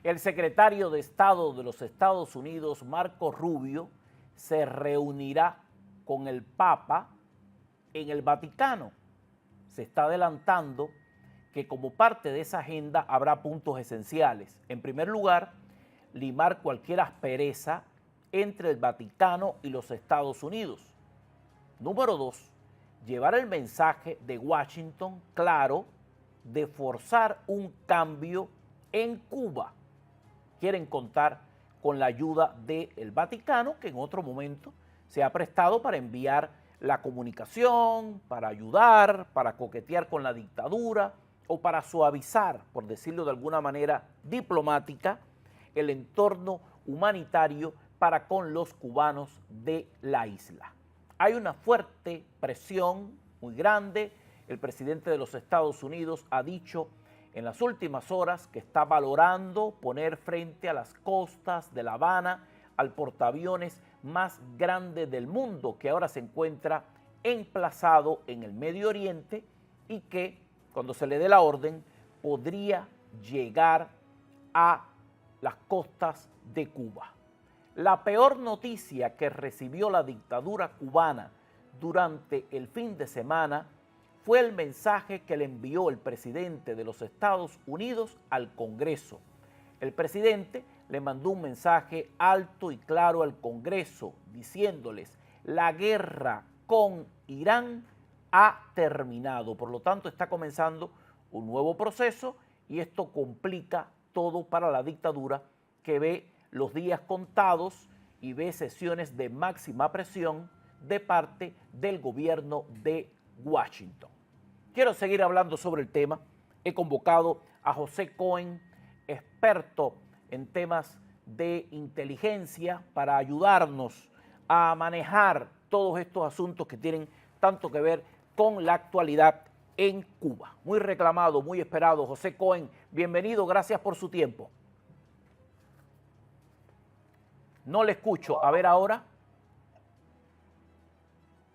El secretario de Estado de los Estados Unidos, Marco Rubio, se reunirá con el Papa en el Vaticano. Se está adelantando que como parte de esa agenda habrá puntos esenciales. En primer lugar, limar cualquier aspereza entre el Vaticano y los Estados Unidos. Número 2, llevar el mensaje de Washington claro de forzar un cambio en Cuba. Quieren contar con la ayuda del Vaticano, que en otro momento se ha prestado para enviar la comunicación, para ayudar, para coquetear con la dictadura o para suavizar, por decirlo de alguna manera diplomática, el entorno humanitario para con los cubanos de la isla. Hay una fuerte presión muy grande. El presidente de los Estados Unidos ha dicho en las últimas horas que está valorando poner frente a las costas de La Habana al portaaviones más grande del mundo, que ahora se encuentra emplazado en el Medio Oriente y que, cuando se le dé la orden, podría llegar a las costas de Cuba. La peor noticia que recibió la dictadura cubana durante el fin de semana fue el mensaje que le envió el presidente de los Estados Unidos al Congreso. El presidente le mandó un mensaje alto y claro al Congreso diciéndoles: la guerra con Irán ha terminado. Por lo tanto, está comenzando un nuevo proceso y esto complica todo para la dictadura, que ve los días contados y ve sesiones de máxima presión de parte del gobierno de Washington. Quiero seguir hablando sobre el tema. He convocado a José Cohen, experto en temas de inteligencia, para ayudarnos a manejar todos estos asuntos que tienen tanto que ver con la actualidad en Cuba. Muy reclamado, muy esperado. José Cohen, bienvenido, gracias por su tiempo. No le escucho. A ver ahora.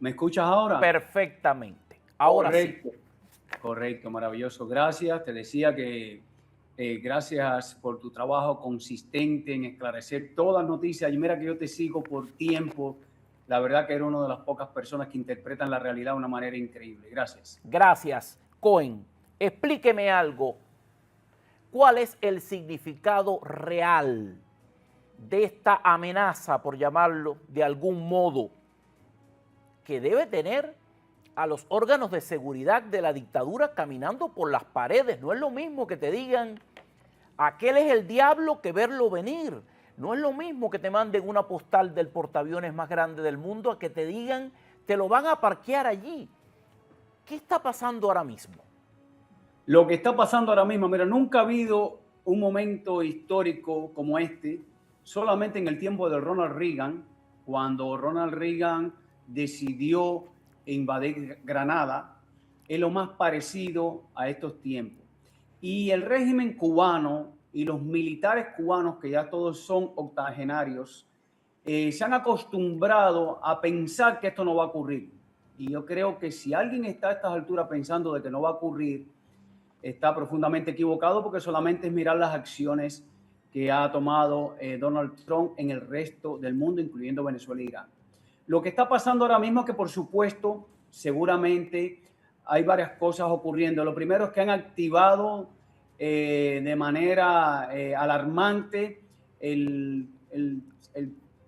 ¿Me escuchas ahora? Perfectamente. Ahora correcto, sí. Correcto, maravilloso. Gracias. Te decía que gracias por tu trabajo consistente en esclarecer todas las noticias. Y mira que yo te sigo por tiempo. La verdad que eres una de las pocas personas que interpretan la realidad de una manera increíble. Gracias. Gracias. Cohen, explíqueme algo. ¿Cuál es el significado real de esta amenaza, por llamarlo de algún modo, que debe tener a los órganos de seguridad de la dictadura caminando por las paredes? No es lo mismo que te digan aquel es el diablo que verlo venir. No es lo mismo que te manden una postal del portaaviones más grande del mundo a que te digan te lo van a parquear allí. ¿Qué está pasando ahora mismo? Lo que está pasando ahora mismo, mira, nunca ha habido un momento histórico como este, solamente en el tiempo de Ronald Reagan, cuando Ronald Reagan decidió invadir Granada, es lo más parecido a estos tiempos. Y el régimen cubano y los militares cubanos, que ya todos son octogenarios, se han acostumbrado a pensar que esto no va a ocurrir. Y yo creo que si alguien está a estas alturas pensando de que no va a ocurrir, está profundamente equivocado, porque solamente es mirar las acciones que ha tomado Donald Trump en el resto del mundo, incluyendo Venezuela e Irán. Lo que está pasando ahora mismo es que, por supuesto, seguramente hay varias cosas ocurriendo. Lo primero es que han activado de manera alarmante el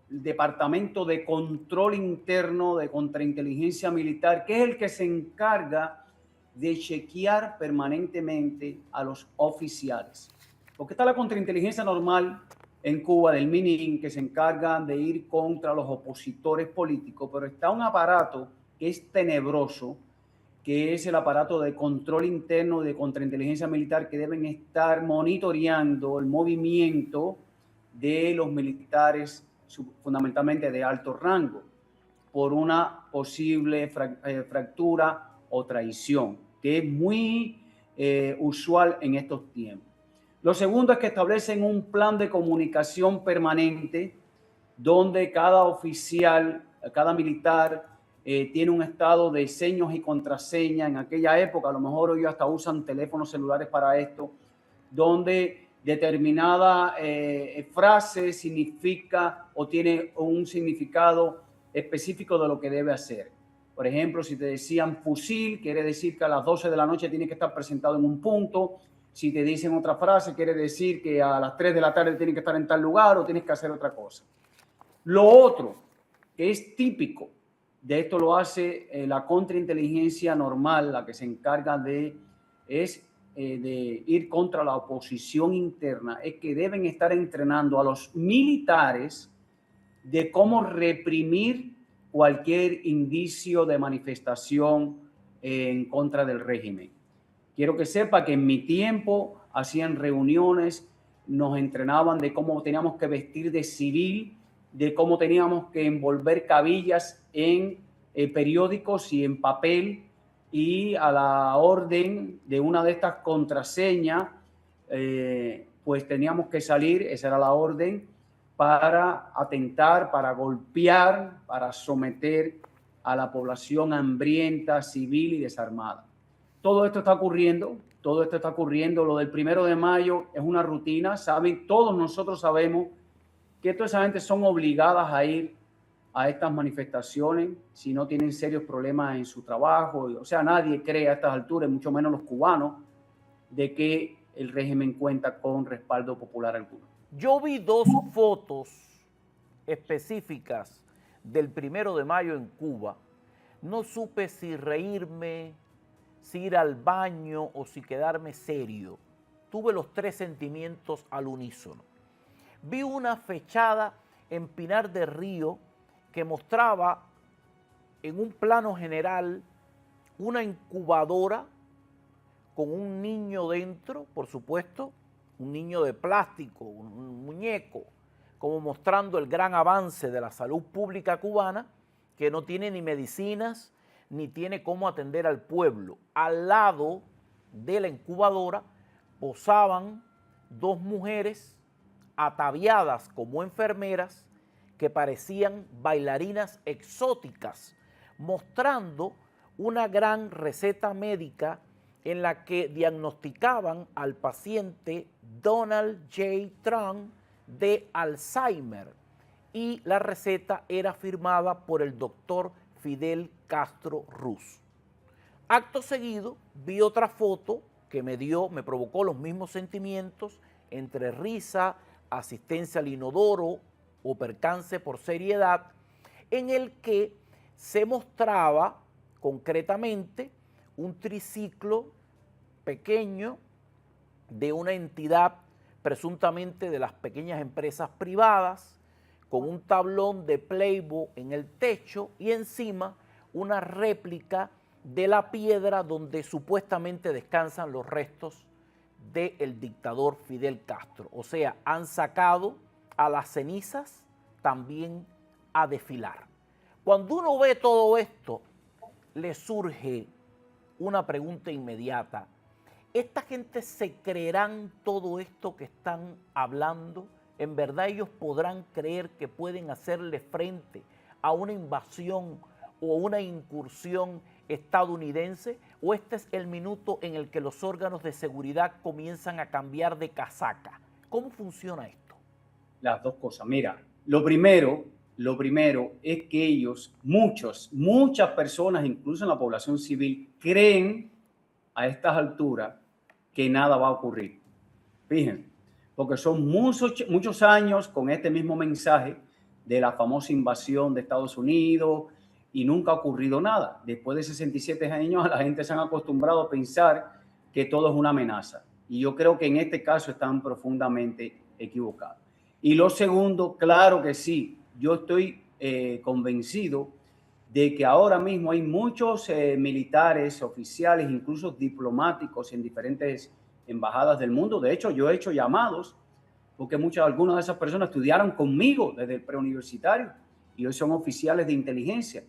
Departamento de Control Interno de Contrainteligencia Militar, que es el que se encarga de chequear permanentemente a los oficiales. Porque está la contrainteligencia normal en Cuba del MININ, que se encarga de ir contra los opositores políticos, pero está un aparato que es tenebroso, que es el aparato de control interno de contrainteligencia militar, que deben estar monitoreando el movimiento de los militares, fundamentalmente de alto rango, por una posible fractura o traición, que es muy usual en estos tiempos. Lo segundo es que establecen un plan de comunicación permanente donde cada oficial, cada militar tiene un estado de señas y contraseñas. En aquella época, a lo mejor hoy hasta usan teléfonos celulares para esto, donde determinada frase significa o tiene un significado específico de lo que debe hacer. Por ejemplo, si te decían fusil, quiere decir que a las 12 de la noche tiene que estar presentado en un punto. Si te dicen otra frase, quiere decir que a las 3 de la tarde tienes que estar en tal lugar o tienes que hacer otra cosa. Lo otro que es típico de esto lo hace la contrainteligencia normal, la que se encarga de ir contra la oposición interna, es que deben estar entrenando a los militares de cómo reprimir cualquier indicio de manifestación en contra del régimen. Quiero que sepa que en mi tiempo hacían reuniones, nos entrenaban de cómo teníamos que vestir de civil, de cómo teníamos que envolver cabillas en periódicos y en papel, y a la orden de una de estas contraseñas, pues teníamos que salir, esa era la orden, para atentar, para golpear, para someter a la población hambrienta, civil y desarmada. Todo esto está ocurriendo, Lo del 1 de mayo es una rutina, saben, todos nosotros sabemos que toda esa gente son obligadas a ir a estas manifestaciones si no tienen serios problemas en su trabajo. O sea, nadie cree a estas alturas, mucho menos los cubanos, de que el régimen cuenta con respaldo popular alguno. Yo vi dos fotos específicas del 1 de mayo en Cuba. No supe si reírme, si ir al baño o si quedarme serio. Tuve los tres sentimientos al unísono. Vi una fechada en Pinar del Río que mostraba en un plano general una incubadora con un niño dentro, por supuesto, un niño de plástico, un muñeco, como mostrando el gran avance de la salud pública cubana, que no tiene ni medicinas, ni tiene cómo atender al pueblo. Al lado de la incubadora posaban dos mujeres ataviadas como enfermeras que parecían bailarinas exóticas, mostrando una gran receta médica en la que diagnosticaban al paciente Donald J. Trump de Alzheimer, y la receta era firmada por el doctor Fidel Castro Ruz. Acto seguido vi otra foto que me provocó los mismos sentimientos, entre risa, asistencia al inodoro o percance por seriedad, en el que se mostraba concretamente un triciclo pequeño de una entidad presuntamente de las pequeñas empresas privadas, con un tablón de Playboy en el techo y encima una réplica de la piedra donde supuestamente descansan los restos del dictador Fidel Castro. O sea, han sacado a las cenizas también a desfilar. Cuando uno ve todo esto, le surge una pregunta inmediata. ¿Esta gente se creerán todo esto que están hablando? ¿En verdad ellos podrán creer que pueden hacerle frente a una invasión o una incursión estadounidense? ¿O este es el minuto en el que los órganos de seguridad comienzan a cambiar de casaca? ¿Cómo funciona esto? Las dos cosas. Mira, lo primero es que ellos, muchas personas, incluso en la población civil, creen a estas alturas que nada va a ocurrir. Fíjense, porque son muchos años con este mismo mensaje de la famosa invasión de Estados Unidos y nunca ha ocurrido nada. Después de 67 años, la gente se han acostumbrado a pensar que todo es una amenaza. Y yo creo que en este caso están profundamente equivocados. Y lo segundo, claro que sí, yo estoy convencido de que ahora mismo hay muchos militares, oficiales, incluso diplomáticos en diferentes embajadas del mundo. De hecho, yo he hecho llamados porque algunas de esas personas estudiaron conmigo desde el preuniversitario y hoy son oficiales de inteligencia.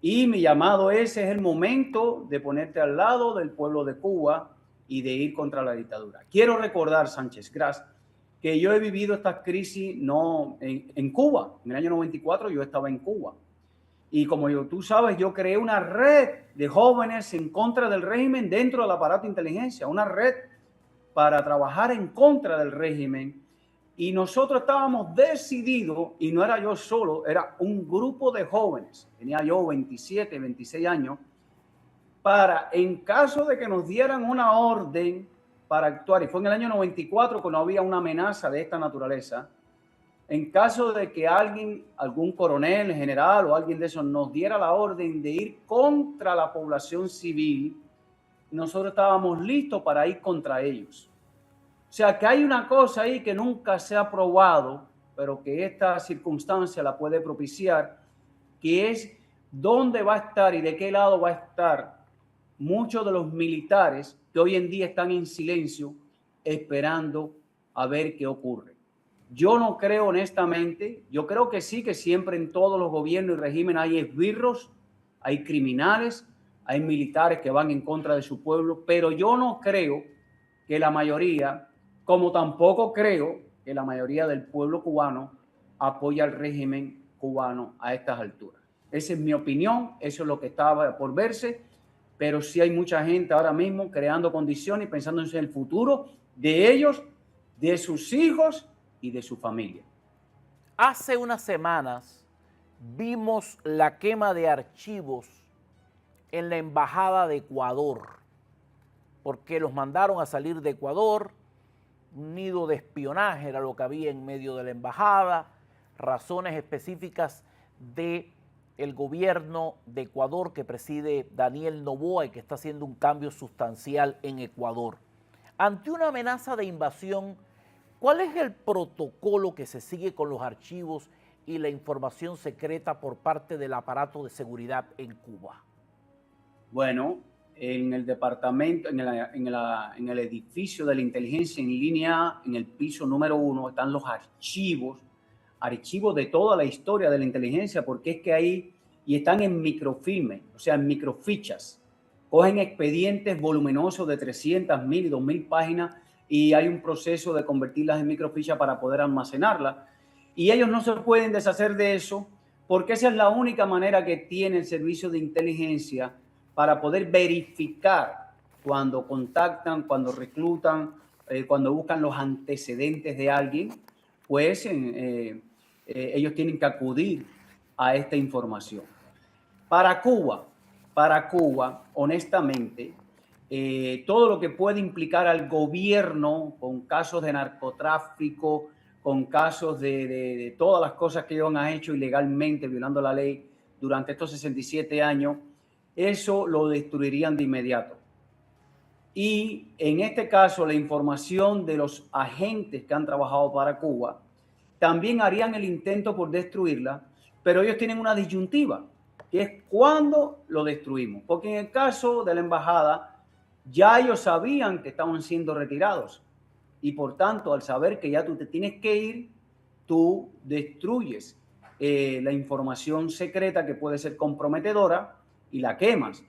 Y mi llamado es el momento de ponerte al lado del pueblo de Cuba y de ir contra la dictadura. Quiero recordar, Sánchez Gras, que yo he vivido esta crisis en Cuba. En el año 94 yo estaba en Cuba. Y como tú sabes, yo creé una red de jóvenes en contra del régimen dentro del aparato de inteligencia, una red para trabajar en contra del régimen y nosotros estábamos decididos, y no era yo solo, era un grupo de jóvenes, tenía yo 27, 26 años, para en caso de que nos dieran una orden para actuar, y fue en el año 94 cuando había una amenaza de esta naturaleza, en caso de que alguien, algún coronel, general o alguien de esos nos diera la orden de ir contra la población civil, nosotros estábamos listos para ir contra ellos. O sea que hay una cosa ahí que nunca se ha probado, pero que esta circunstancia la puede propiciar, que es dónde va a estar y de qué lado va a estar muchos de los militares que hoy en día están en silencio esperando a ver qué ocurre. Yo no creo honestamente, yo creo que sí, que siempre en todos los gobiernos y regímenes hay esbirros, hay criminales, hay militares que van en contra de su pueblo, pero yo no creo que la mayoría, como tampoco creo que la mayoría del pueblo cubano apoya al régimen cubano a estas alturas. Esa es mi opinión, eso es lo que estaba por verse, pero sí hay mucha gente ahora mismo creando condiciones y pensando en el futuro de ellos, de sus hijos y de su familia. Hace unas semanas vimos la quema de archivos en la Embajada de Ecuador, porque los mandaron a salir de Ecuador, un nido de espionaje era lo que había en medio de la embajada, razones específicas del gobierno de Ecuador que preside Daniel Noboa y que está haciendo un cambio sustancial en Ecuador. Ante una amenaza de invasión, ¿cuál es el protocolo que se sigue con los archivos y la información secreta por parte del aparato de seguridad en Cuba? Bueno, en el departamento, en el edificio de la inteligencia en línea, en el piso número 1, están los archivos de toda la historia de la inteligencia, porque es que ahí, y están en microfilme, o sea, en microfichas. Cogen expedientes voluminosos de 300.000 y 2.000 páginas y hay un proceso de convertirlas en microfichas para poder almacenarlas. Y ellos no se pueden deshacer de eso porque esa es la única manera que tiene el servicio de inteligencia para poder verificar cuando contactan, cuando reclutan, cuando buscan los antecedentes de alguien, pues ellos tienen que acudir a esta información. Para Cuba, honestamente, todo lo que puede implicar al gobierno con casos de narcotráfico, con casos de todas las cosas que ellos han hecho ilegalmente, violando la ley durante estos 67 años, eso lo destruirían de inmediato. Y en este caso, la información de los agentes que han trabajado para Cuba también harían el intento por destruirla, pero ellos tienen una disyuntiva, que es cuándo lo destruimos. Porque en el caso de la embajada, ya ellos sabían que estaban siendo retirados. Y por tanto, al saber que ya tú te tienes que ir, tú destruyes la información secreta que puede ser comprometedora y la quemas.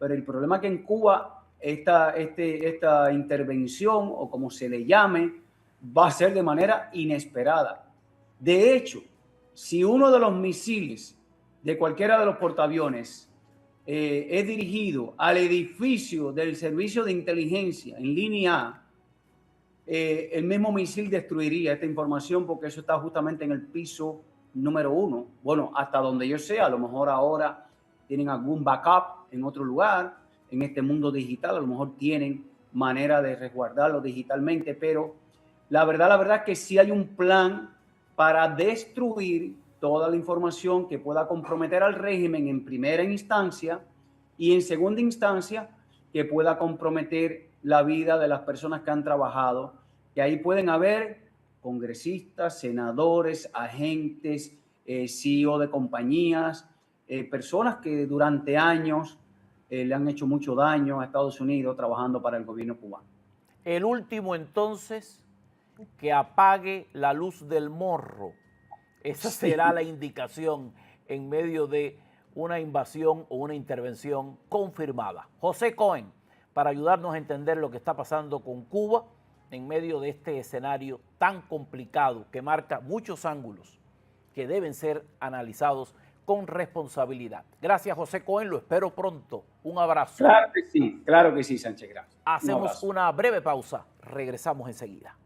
Pero el problema es que en Cuba esta intervención, o como se le llame, va a ser de manera inesperada. De hecho, si uno de los misiles de cualquiera de los portaaviones es dirigido al edificio del servicio de inteligencia en línea A, el mismo misil destruiría esta información porque eso está justamente en el piso número 1. Bueno, hasta donde yo sé, a lo mejor ahora tienen algún backup en otro lugar, en este mundo digital, a lo mejor tienen manera de resguardarlo digitalmente, pero la verdad es que sí hay un plan para destruir toda la información que pueda comprometer al régimen en primera instancia y en segunda instancia que pueda comprometer la vida de las personas que han trabajado, que ahí pueden haber congresistas, senadores, agentes, CEO de compañías, personas que durante años le han hecho mucho daño a Estados Unidos trabajando para el gobierno cubano. El último entonces, que apague la luz del morro. Esa será la indicación en medio de una invasión o una intervención confirmada. José Cohen, para ayudarnos a entender lo que está pasando con Cuba en medio de este escenario tan complicado que marca muchos ángulos que deben ser analizados con responsabilidad. Gracias, José Cohen, lo espero pronto. Un abrazo. Claro que sí, Sánchez, gracias. Hacemos una breve pausa. Regresamos enseguida.